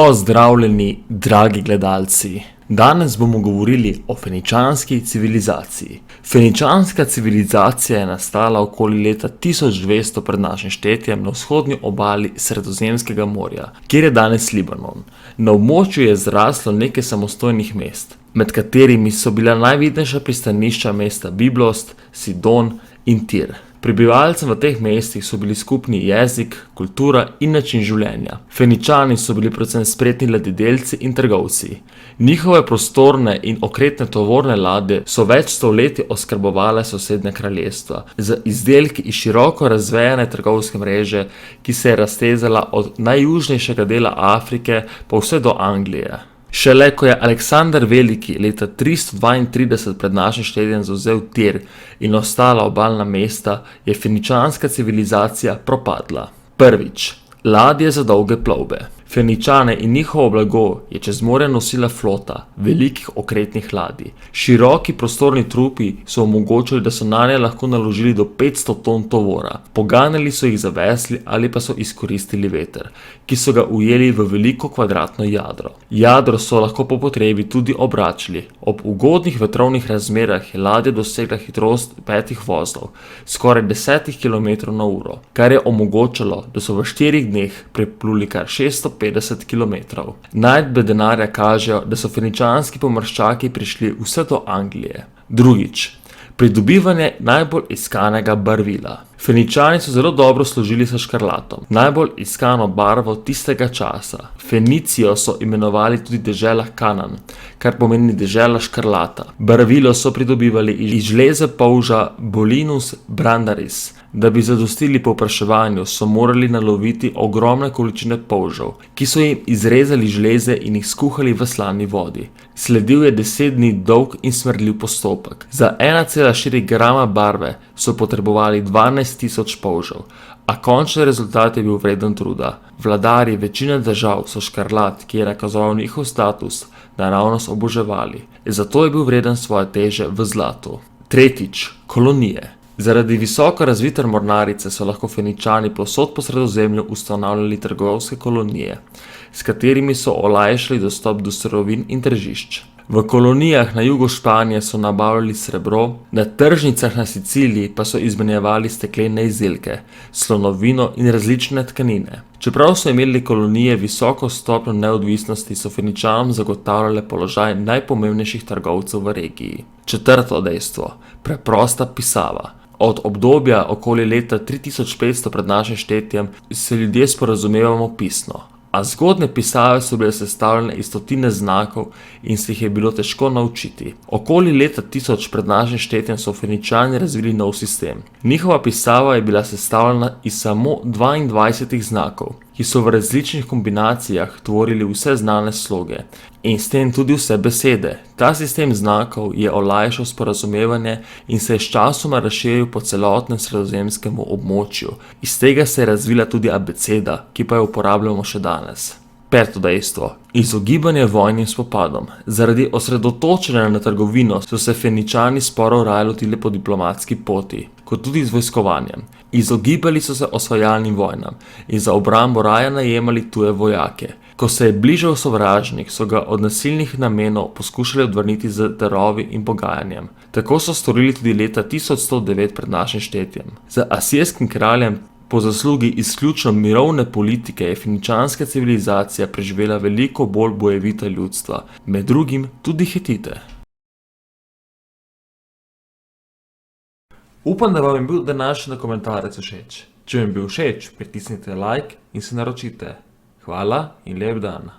Pozdravljeni, dragi gledalci! Danes bomo govorili o feničanski civilizaciji. Feničanska civilizacija je nastala okoli leta 1200 pred našim štetjem na vzhodni obali Sredozemskega morja, kjer je danes Libanon. Na območju je zraslo nekaj samostojnih mest, med katerimi so bila najvidnejša pristanišča mesta Biblos, Sidon in Tir. Prebivalcem v teh mestih so bili skupni jezik, kultura in način življenja. Feničani so bili predvsem spretni ladjedelci in trgovci. Njihove prostorne in okretne tovorne ladje so več stoletij oskrbovale sosednja kraljestva z izdelki iz široko razvejane trgovske mreže, ki se je raztezala od najjužnejšega dela Afrike pa vse do Anglije. Šele ko je Aleksander Veliki leta 332 pred našim štetjem zavzel Tir in ostala obalna mesta, je feničanska civilizacija propadla. Prvič, ladje za dolge plovbe. Feničane in njihovo blago je čez morje nosila flota velikih okretnih ladij. Široki prostorni trupi so omogočili, da so nanje lahko naložili do 500 ton tovora. Poganjali so jih za vesli ali pa so izkoristili veter, ki so ga ujeli v veliko kvadratno jadro. Jadro so lahko po potrebi tudi obračali. Ob ugodnih vetrovnih razmerah je ladja dosegla hitrost 5 vozlov, skoraj 10 km/h, kar je omogočalo, da so v 4 dneh prepluli kar 650 km. Najdbe denarja kažejo, da so feničanski pomorščaki prišli vse do Anglije. Drugič, pridobivanje najbolj iskanega barvila. Feničani so zelo dobro služili s škrlatom, najbolj iskano barvo tistega časa. Fenicijo so imenovali tudi dežela Kanan, kar pomeni dežela škrlata. Barvilo so pridobivali iz žleze polža Bolinus brandaris. Da bi zadostili povpraševanju, so morali naloviti ogromne količine polžev, ki so jim izrezali žleze in jih skuhali v slani vodi. Sledil je 10 dni dolg in smrdljiv postopek. Za 1,4 grama barve so potrebovali 12.000 polžev, a končni rezultat je bil vreden truda. Vladarji večine držav so škrlat, ki je nakazoval njihov status, naravnost oboževali. Zato je bil vreden svoje teže v zlatu. Tretjič, kolonije. Zaradi visoko razvite mornarice so lahko Feničani povsod po Sredozemlju ustanavljali trgovske kolonije, s katerimi so olajšali dostop do surovin in tržišč. V kolonijah na jugu Španije so nabavljali srebro, na tržnicah na Siciliji pa so izmenjevali steklene izdelke, slonovino in različne tkanine. Čeprav so imeli kolonije visoko stopnjo neodvisnosti, so Feničanom zagotavljale položaj najpomembnejših trgovcev v regiji. Četrto dejstvo, preprosta pisava. Od obdobja okoli leta 3500 pred našim štetjem se ljudje sporazumevamo pisno, a zgodne pisave so bile sestavljene iz stotine znakov in se jih je bilo težko naučiti. Okoli leta 1000 pred našim štetjem so Feničani razvili nov sistem. Njihova pisava je bila sestavljena iz samo 22 znakov, ki so v različnih kombinacijah tvorili vse znane sloge in s tem tudi vse besede. Ta sistem znakov je olajšal sporazumevanje in se je sčasoma razširil po celotnem sredozemskemu območju. Iz tega se je razvila tudi abeceda, ki pa jo uporabljamo še danes. Peto dejstvo, izogibanje vojnim spopadom. Zaradi osredotočenja na trgovino so se Feničani sporov raje lotili po diplomatski poti, kot tudi z vojskovanjem. Izogibali so se osvajalnim vojnam in za obrambo raje najemali tuje vojake. Ko se je bližal sovražnik, so ga od nasilnih namenov poskušali odvrniti z darovi in pogajanjem. Tako so storili tudi leta 1109 pred našim štetjem. Z asirskim kraljem po zaslugi izključno mirovne politike je feničanska civilizacija preživela veliko bolj bojevita ljudstva, med drugim tudi Hitite. Upam, da vam je bil današnji dokumentarec všeč. Če vam je bil všeč, pritisnite like in se naročite. Hvala in lep dan.